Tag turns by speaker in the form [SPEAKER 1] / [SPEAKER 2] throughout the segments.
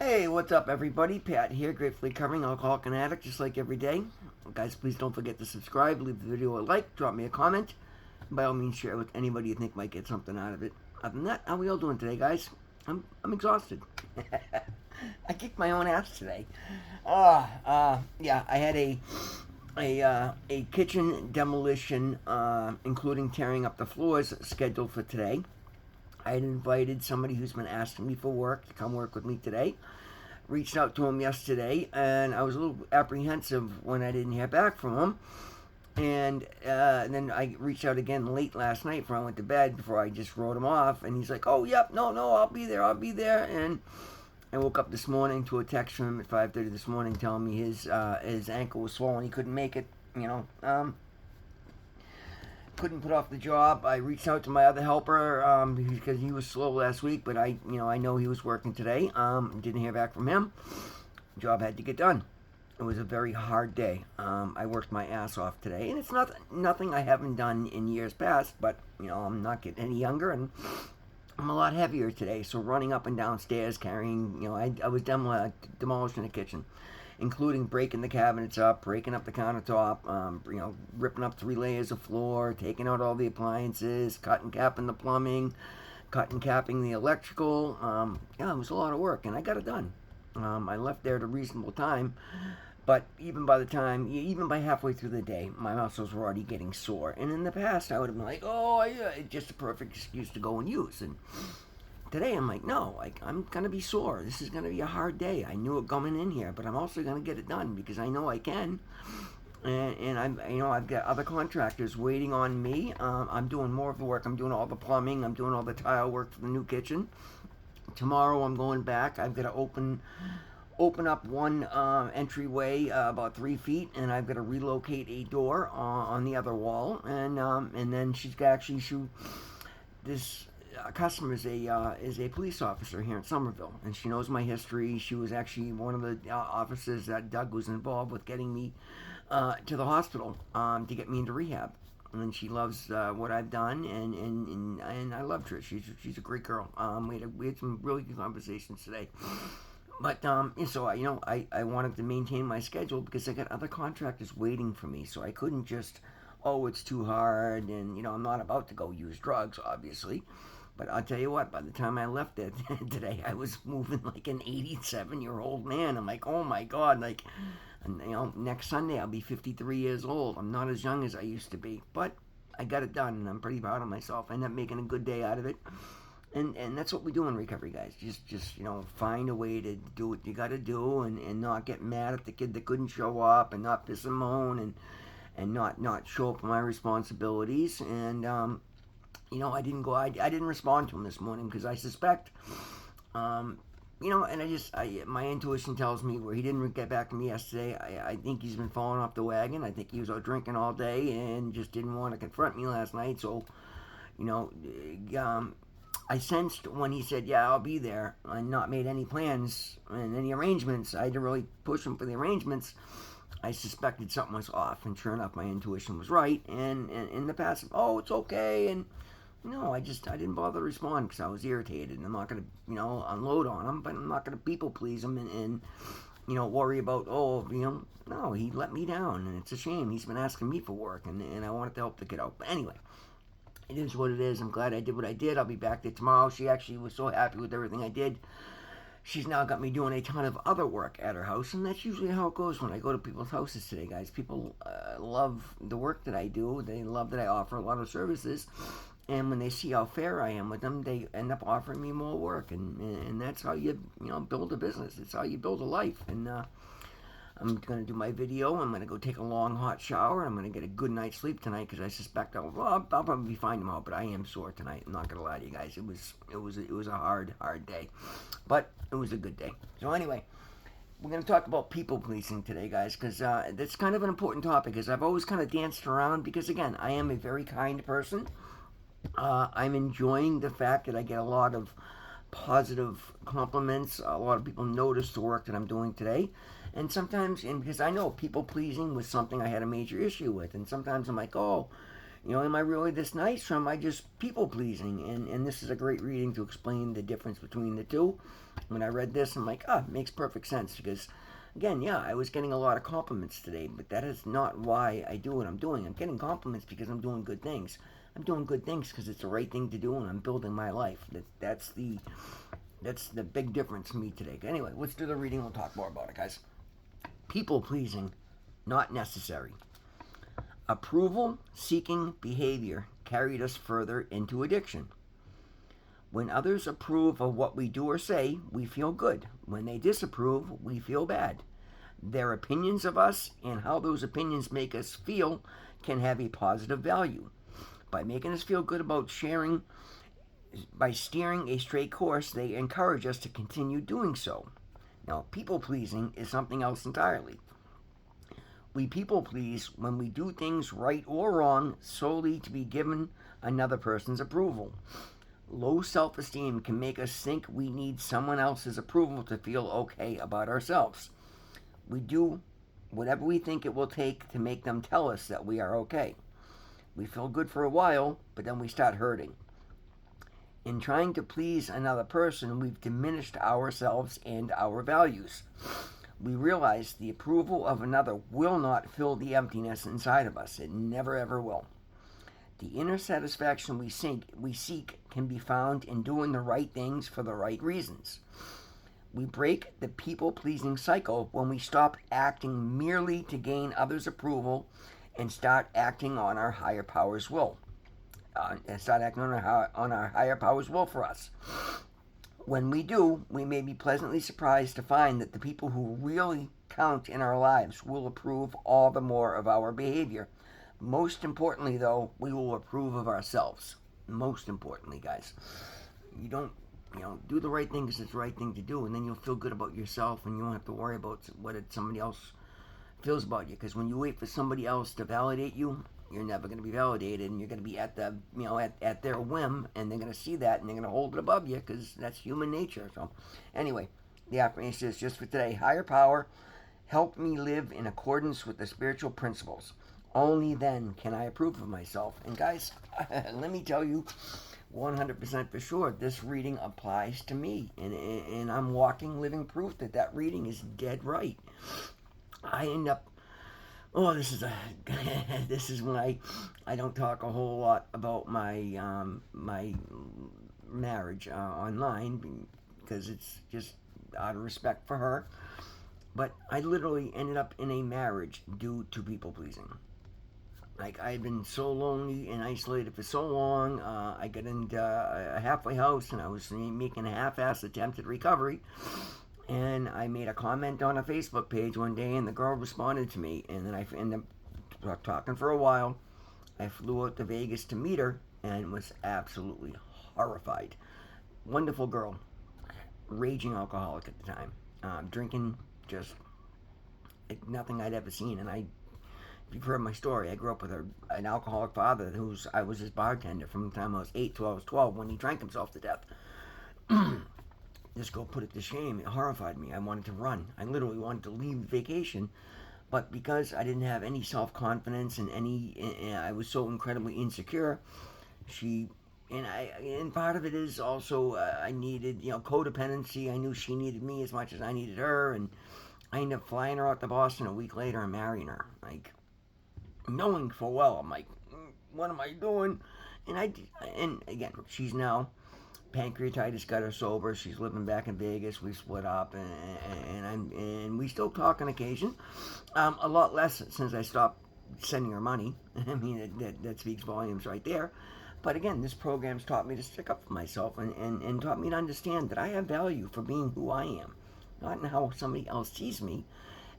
[SPEAKER 1] Hey, what's up, everybody? Pat here, gratefully covering alcoholic and addict, just like every day. Guys, please don't forget to subscribe, leave the video a like, drop me a comment. By all means, share it with anybody you think might get something out of it. Other than that, how we all doing today, guys? I'm exhausted. I kicked my own ass today. Yeah, I had a kitchen demolition, including tearing up the floors, scheduled for today. I had invited somebody who's been asking me for work to come work with me today. Reached out to him yesterday, and I was a little apprehensive when I didn't hear back from him. And then I reached out again late last night before I went to bed, before I just wrote him off. And he's like, "Oh, yep, no, I'll be there, I'll be there." And I woke up this morning to a text from him at 5:30 this morning telling me his ankle was swollen, he couldn't make it. Couldn't put off the job. I reached out to my other helper because he was slow last week, but I know he was working today. Didn't hear back from him. Job had to get done. It was a very hard day. I worked my ass off today, and it's nothing I haven't done in years past. But I'm not getting any younger, and I'm a lot heavier today. So running up and down stairs, carrying, I was demolishing the kitchen, including breaking the cabinets up, breaking up the countertop, ripping up 3 layers of floor, taking out all the appliances, cutting capping the plumbing, cutting capping the electrical. Yeah, it was a lot of work, and I got it done. I left there at a reasonable time, but even by halfway through the day, my muscles were already getting sore. And in the past, I would have been like, "Oh, yeah," it's just a perfect excuse to go and use. And today I'm like, no, I'm gonna be sore. This is gonna be a hard day. I knew it coming in here, but I'm also gonna get it done because I know I can. And I've got other contractors waiting on me. I'm doing more of the work. I'm doing all the plumbing. I'm doing all the tile work for the new kitchen. Tomorrow I'm going back. I've got to open up one entryway about 3 feet, and I've got to relocate a door on the other wall. And then she's got actually shoot this customer is a police officer here in Somerville, and she knows my history. She was actually one of the officers that Doug was involved with getting me to the hospital to get me into rehab. And she loves what I've done, and I loved her. She's a great girl. We had some really good conversations today. But so I wanted to maintain my schedule because I got other contractors waiting for me, so I couldn't just, oh, it's too hard, and I'm not about to go use drugs, obviously. But I'll tell you what, by the time I left it today, I was moving like an 87-year-old man. I'm like, oh my God, like, next Sunday I'll be 53 years old. I'm not as young as I used to be, but I got it done, and I'm pretty proud of myself. I ended up making a good day out of it. And that's what we do in recovery, guys. Just find a way to do what you got to do, and not get mad at the kid that couldn't show up, and not piss and moan, and not show up for my responsibilities. And I didn't respond to him this morning because I suspect, and my intuition tells me where he didn't get back to me yesterday. I think he's been falling off the wagon. I think he was out drinking all day and just didn't want to confront me last night. So, I sensed when he said, "Yeah, I'll be there," and not made any plans and any arrangements. I didn't really push him for the arrangements. I suspected something was off, and sure enough, my intuition was right. And in the past, oh, it's okay, and I didn't bother to respond because I was irritated, and I'm not gonna unload on him, but I'm not gonna people please him and worry about no, he let me down, and it's a shame. He's been asking me for work, and I wanted to help the kid out. But anyway, it is what it is. I'm glad I did what I did. I'll be back there tomorrow. She actually was so happy with everything I did. She's now got me doing a ton of other work at her house, and that's usually how it goes when I go to people's houses today, guys. People love the work that I do. They love that I offer a lot of services, and when they see how fair I am with them, they end up offering me more work, and that's how you build a business. It's how you build a life. And I'm going to do my video. I'm going to go take a long hot shower. I'm going to get a good night's sleep tonight because I suspect I'll probably be fine tomorrow. But I am sore tonight. I'm not going to lie to you guys. It was a hard day, but it was a good day. So anyway, we're going to talk about people pleasing today, guys, because that's kind of an important topic. Because I've always kind of danced around. Because again, I am a very kind person. I'm enjoying the fact that I get a lot of positive compliments. A lot of people notice the work that I'm doing today. And sometimes, because I know people pleasing was something I had a major issue with, and sometimes I'm like, oh, Am I really this nice, or am I just people pleasing? And this is a great reading to explain the difference between the two. When I read this, I'm like, it makes perfect sense because, again, yeah, I was getting a lot of compliments today, but that is not why I do what I'm doing. I'm getting compliments because I'm doing good things. I'm doing good things because it's the right thing to do, and I'm building my life. That's the big difference for me today. Anyway, let's do the reading. We'll talk more about it, guys. People pleasing, not necessary. Approval seeking behavior carried us further into addiction. When others approve of what we do or say, we feel good. When they disapprove, we feel bad. Their opinions of us and how those opinions make us feel can have a positive value. By making us feel good about by steering a straight course, they encourage us to continue doing so. Now, people pleasing is something else entirely. We people please when we do things right or wrong solely to be given another person's approval. Low self esteem can make us think we need someone else's approval to feel okay about ourselves. We do whatever we think it will take to make them tell us that we are okay. We feel good for a while, but then we start hurting. In trying to please another person, we've diminished ourselves and our values. We realize the approval of another will not fill the emptiness inside of us. It never ever will. The inner satisfaction we seek can be found in doing the right things for the right reasons. We break the people-pleasing cycle when we stop acting merely to gain others' approval and start acting on our higher power's will. On our higher power's will for us. When we do, we may be pleasantly surprised to find that the people who really count in our lives will approve all the more of our behavior. Most importantly, though, we will approve of ourselves. Most importantly, guys. You don't, do the right thing because it's the right thing to do, and then you'll feel good about yourself, and you won't have to worry about what somebody else feels about you. Because when you wait for somebody else to validate you, you're never going to be validated, and you're going to be at at their whim, and they're going to see that, and they're going to hold it above you because that's human nature. So, anyway, the affirmation is just for today. Higher power, help me live in accordance with the spiritual principles. Only then can I approve of myself. And guys, let me tell you, 100% for sure, this reading applies to me, and I'm walking, living proof that reading is dead right. I end up. Oh, this is when I don't talk a whole lot about my my marriage online because it's just out of respect for her. But I literally ended up in a marriage due to people pleasing. Like, I had been so lonely and isolated for so long. I got into a halfway house and I was making a half-assed attempt at recovery. And I made a comment on a Facebook page one day, and the girl responded to me. And then I ended up talking for a while. I flew out to Vegas to meet her and was absolutely horrified. Wonderful girl. Raging alcoholic at the time. Drinking just like nothing I'd ever seen. And if you've heard my story, I grew up with an alcoholic father I was his bartender from the time I was 8 till I was 12 when he drank himself to death. This girl put it to shame. It horrified me. I wanted to run. I literally wanted to leave vacation. But because I didn't have any self-confidence and I was so incredibly insecure, and part of it is also I needed, codependency. I knew she needed me as much as I needed her, and I ended up flying her out to Boston a week later and marrying her. Like, knowing full well, I'm like, what am I doing? And again, she's now pancreatitis got her sober. She's living back in Vegas. We split up, and we still talk on occasion. A lot less since I stopped sending her money. I mean, that speaks volumes right there. But again, this program's taught me to stick up for myself and taught me to understand that I have value for being who I am, not in how somebody else sees me.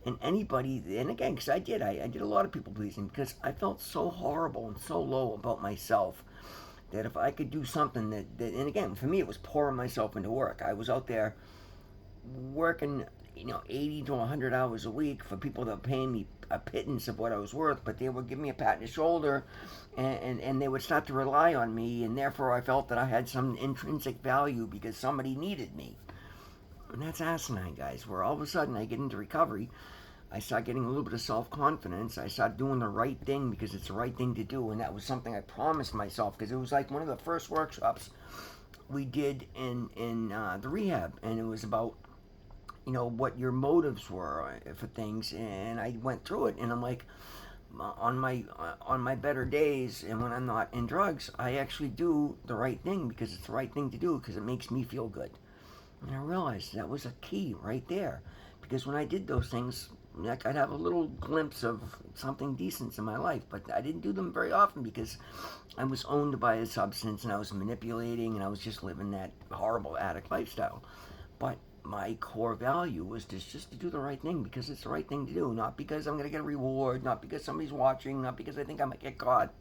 [SPEAKER 1] And anybody, and again, because I did a lot of people pleasing because I felt so horrible and so low about myself that if I could do something that and again, for me, it was pouring myself into work. I was out there working, 80 to 100 hours a week for people that were paying me a pittance of what I was worth, but they would give me a pat on the shoulder and they would start to rely on me, and therefore I felt that I had some intrinsic value because somebody needed me. And that's asinine, guys, where all of a sudden I get into recovery. I started getting a little bit of self-confidence. I started doing the right thing because it's the right thing to do, and that was something I promised myself, because it was like one of the first workshops we did in the rehab, and it was about, what your motives were for things. And I went through it, and I'm like, on my better days and when I'm not in drugs, I actually do the right thing because it's the right thing to do, because it makes me feel good. And I realized that was a key right there, because when I did those things, like, I'd have a little glimpse of something decent in my life, but I didn't do them very often because I was owned by a substance, and I was manipulating, and I was just living that horrible addict lifestyle. But my core value was just to do the right thing because it's the right thing to do, not because I'm going to get a reward, not because somebody's watching, not because I think I might get caught.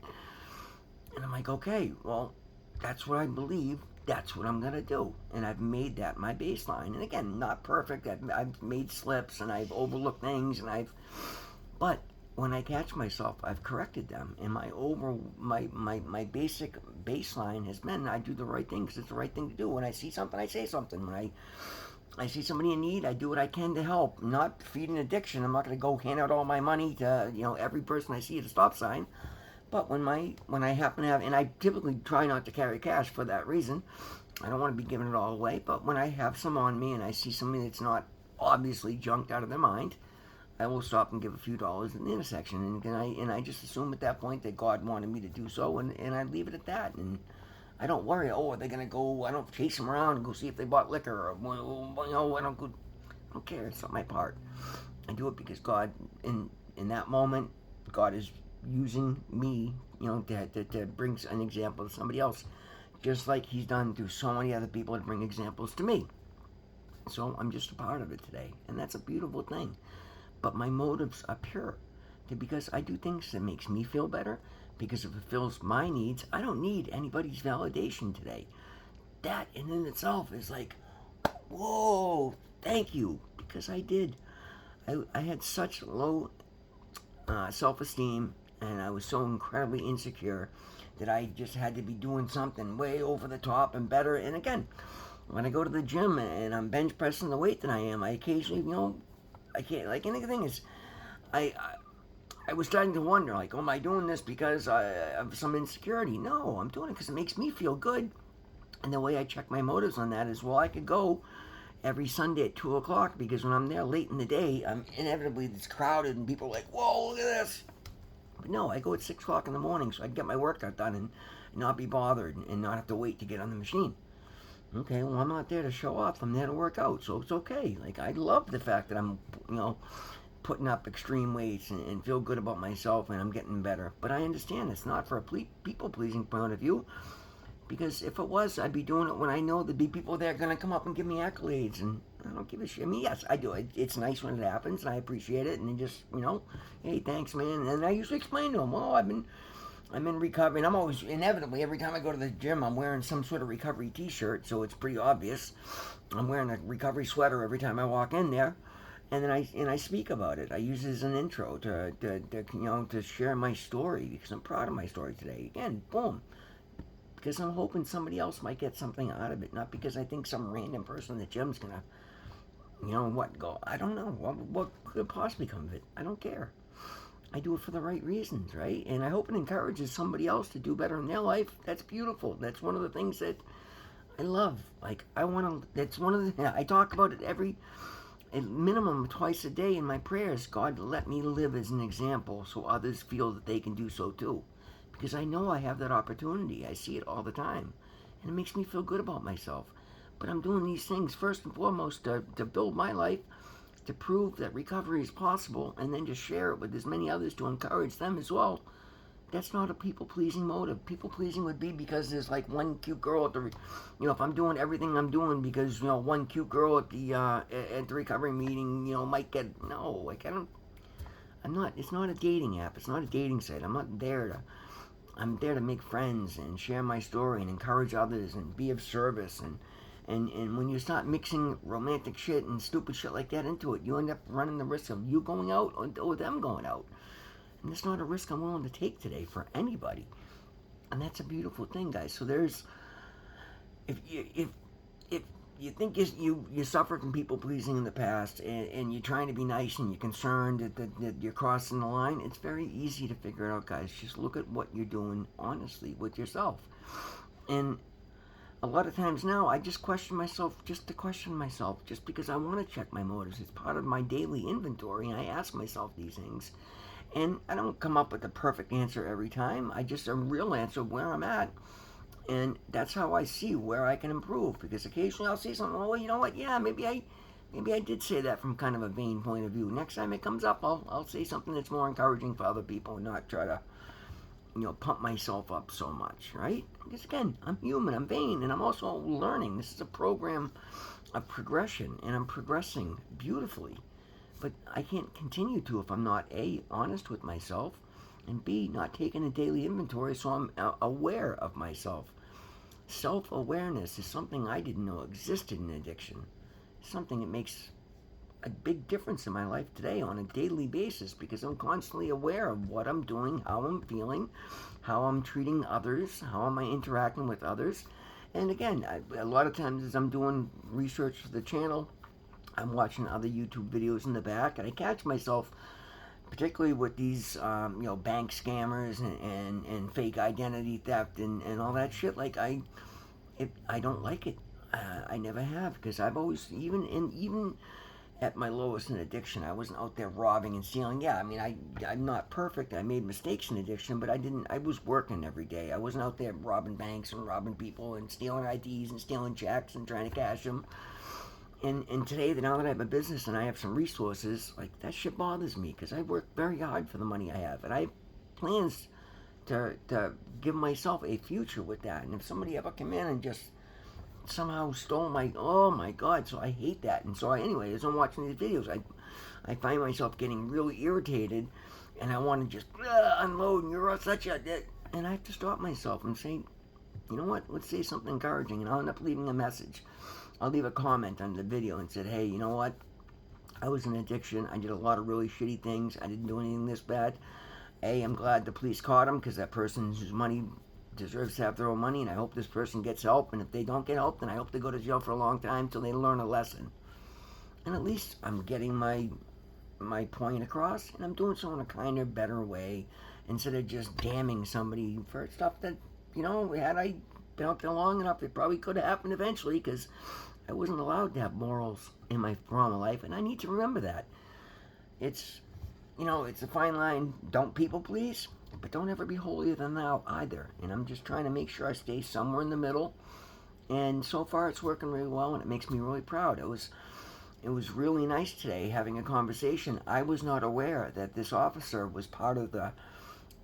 [SPEAKER 1] And I'm like, okay, well, that's what I believe. That's what I'm going to do. And I've made that my baseline. And again, not perfect. I've made slips, and I've overlooked things, but when I catch myself, I've corrected them. And my basic baseline has been, I do the right thing because it's the right thing to do. When I see something, I say something. When I see somebody in need, I do what I can to help. Not feed an addiction. I'm not going to go hand out all my money to every person I see at a stop sign. But when I happen to have, and I typically try not to carry cash for that reason, I don't want to be giving it all away. But when I have some on me and I see somebody that's not obviously junked out of their mind, I will stop and give a few dollars in the intersection, and I just assume at that point that God wanted me to do so, and I leave it at that. And I don't worry. Oh, are they gonna go? I don't chase them around and go see if they bought liquor, or I don't go. I don't care. It's not my part. I do it because God, in that moment, God is using me, to bring an example to somebody else, just like He's done through so many other people to bring examples to me. So I'm just a part of it today, and that's a beautiful thing. But my motives are pure, because I do things that makes me feel better, because it fulfills my needs. I don't need anybody's validation today. That in itself is like, whoa, thank you, because I did. I had such low self-esteem, and I was so incredibly insecure that I just had to be doing something way over the top and better. And again, when I go to the gym and I'm bench pressing the weight that I am, I occasionally, I can't, like, anything is, I, I was starting to wonder, like, oh, am I doing this because I have some insecurity? No, I'm doing it because it makes me feel good. And the way I check my motives on that is, well, I could go every Sunday at 2 o'clock, because when I'm there late in the day, I'm inevitably, it's crowded and people are like, whoa, look at this. But no, I go at 6 o'clock in the morning so I can get my workout done and not be bothered and not have to wait to get on the machine. Okay, well, I'm not there to show off. I'm there to work out, so it's okay. Like, I love the fact that I'm, putting up extreme weights and feel good about myself, and I'm getting better. But I understand it's not for a people-pleasing point of view, because if it was, I'd be doing it when I know there'd be people that are going to come up and give me accolades, and I don't give a shit. I mean, yes, I do. It's nice when it happens, and I appreciate it, and just, hey, thanks, man. And I usually explain to them, I'm in recovery, and I'm always, inevitably, every time I go to the gym, I'm wearing some sort of recovery t-shirt, so it's pretty obvious. I'm wearing a recovery sweater every time I walk in there, and then I speak about it. I use it as an intro to share my story, because I'm proud of my story today. Again, boom. Because I'm hoping somebody else might get something out of it, not because I think some random person in the gym's gonna, go. I don't know. What could possibly come of it? I don't care. I do it for the right reasons, right? And I hope it encourages somebody else to do better in their life. That's beautiful. That's one of the things that I love. Like, that's one of the, I talk about it at minimum twice a day in my prayers. God, let me live as an example so others feel that they can do so too. Because I know I have that opportunity. I see it all the time. And it makes me feel good about myself. But I'm doing these things first and foremost to build my life, to prove that recovery is possible, and then to share it with as many others to encourage them as well. That's not a people-pleasing motive. People-pleasing would be because there's like one cute girl at the, if I'm doing everything I'm doing because, one cute girl at the recovery meeting, might get, no, like, I'm not, it's not a dating app. It's not a dating site. I'm there to make friends and share my story and encourage others and be of service. And when you start mixing romantic shit and stupid shit like that into it, you end up running the risk of you going out or them going out. And it's not a risk I'm willing to take today for anybody. And that's a beautiful thing, guys. So there's, if you think you suffered from people pleasing in the past, and you're trying to be nice, and you're concerned that you're crossing the line. It's very easy to figure it out, guys. Just look at what you're doing honestly with yourself. And a lot of times now, I just question myself just to question myself, just because I want to check my motives. It's part of my daily inventory, and I ask myself these things. And I don't come up with the perfect answer every time. I just a real answer where I'm at. And that's how I see where I can improve. Because occasionally I'll say something, oh, well, you know what? Yeah, maybe I did say that from kind of a vain point of view. Next time it comes up, I'll say something that's more encouraging for other people and not try to, pump myself up so much, right? Because again, I'm human, I'm vain, and I'm also learning. This is a program of progression, and I'm progressing beautifully. But I can't continue to if I'm not A, honest with myself, and B, not taking a daily inventory so I'm aware of myself. Self-awareness is something I didn't know existed in addiction. Something that makes a big difference in my life today on a daily basis, because I'm constantly aware of what I'm doing, how I'm feeling, how I'm treating others, how am I interacting with others. And again, a lot of times as I'm doing research for the channel, I'm watching other YouTube videos in the back, and I catch myself, particularly with these, bank scammers and fake identity theft and all that shit. Like I don't like it. I never have, because I've always, even at my lowest in addiction, I wasn't out there robbing and stealing. Yeah, I mean, I'm not perfect. I made mistakes in addiction, but I was working every day. I wasn't out there robbing banks and robbing people and stealing IDs and stealing checks and trying to cash them. And today, now that I have a business and I have some resources, like, that shit bothers me, because I work very hard for the money I have, and I have plans to give myself a future with that. And if somebody ever come in and just somehow stole oh my God, so I hate that. And so anyway, as I'm watching these videos, I find myself getting really irritated, and I want to just unload, and you're such a, and I have to stop myself and say, you know what, let's say something encouraging, and I'll end up leaving a message. I'll leave a comment under the video and said, hey, you know what? I was in addiction. I did a lot of really shitty things. I didn't do anything this bad. I'm glad the police caught him, because that person whose money deserves to have their own money, and I hope this person gets help. And if they don't get help, then I hope they go to jail for a long time till they learn a lesson. And at least I'm getting my point across, and I'm doing so in a kinder, better way, instead of just damning somebody for stuff that, had I been out there long enough, it probably could have happened eventually, because I wasn't allowed to have morals in my former life, and I need to remember that. It's, it's a fine line. Don't people please, but don't ever be holier than thou either. And I'm just trying to make sure I stay somewhere in the middle. And so far, it's working really well, and it makes me really proud. It was really nice today having a conversation. I was not aware that this officer was part of the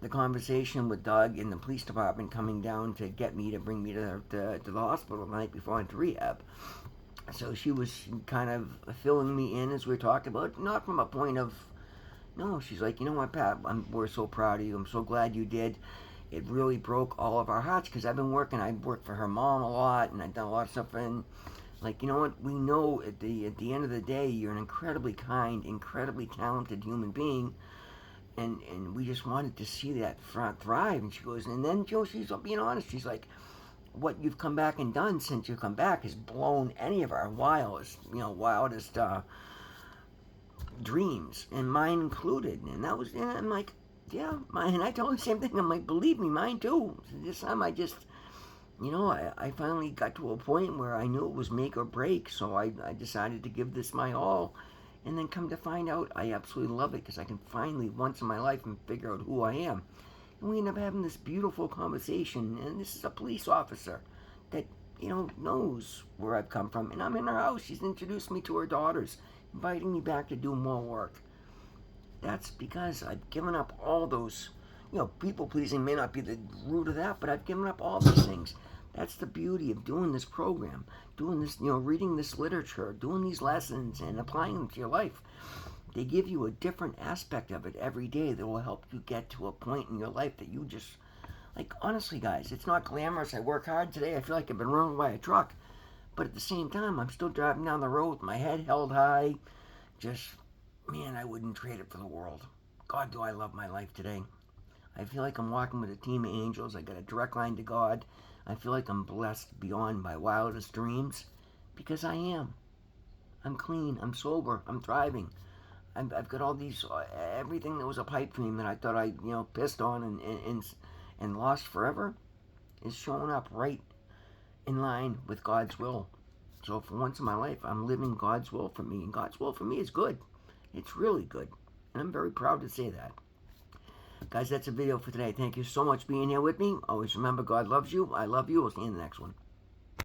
[SPEAKER 1] conversation with Doug in the police department coming down to get me, to bring me to the hospital the night before I went to rehab. So she was kind of filling me in as we were talking about, not from a point of, no, she's like, you know what, Pat, we're so proud of you. I'm so glad you did. It really broke all of our hearts, because I've worked for her mom a lot, and I've done a lot of stuff, and like, you know what, we know at the end of the day, you're an incredibly kind, incredibly talented human being, and we just wanted to see that thrive. And she goes, and then, Joe, she's being honest, she's like, what you've come back and done since you've come back has blown any of our wildest dreams, and mine included. And that was, and I'm like, yeah, and I told her the same thing. I'm like, believe me, mine too. So this time I just, I finally got to a point where I knew it was make or break, so I decided to give this my all. And then come to find out, I absolutely love it, because I can finally, once in my life, figure out who I am. And we end up having this beautiful conversation, and this is a police officer that, knows where I've come from. And I'm in her house. She's introduced me to her daughters, inviting me back to do more work. That's because I've given up all those, people pleasing may not be the root of that, but I've given up all these things. That's the beauty of doing this program, doing this, reading this literature, doing these lessons and applying them to your life. They give you a different aspect of it every day that will help you get to a point in your life that you just, like, honestly, guys, it's not glamorous. I work hard today. I feel like I've been run by a truck. But at the same time, I'm still driving down the road with my head held high. Just, man, I wouldn't trade it for the world. God, do I love my life today. I feel like I'm walking with a team of angels. I got a direct line to God. I feel like I'm blessed beyond my wildest dreams. because I am. I'm clean. I'm sober. I'm thriving. I've got all these, everything that was a pipe dream that I thought I, pissed on and lost forever is showing up right in line with God's will. So for once in my life, I'm living God's will for me. And God's will for me is good. It's really good. And I'm very proud to say that. Guys, that's a video for today. Thank you so much for being here with me. Always remember, God loves you. I love you. We'll see you in the next one.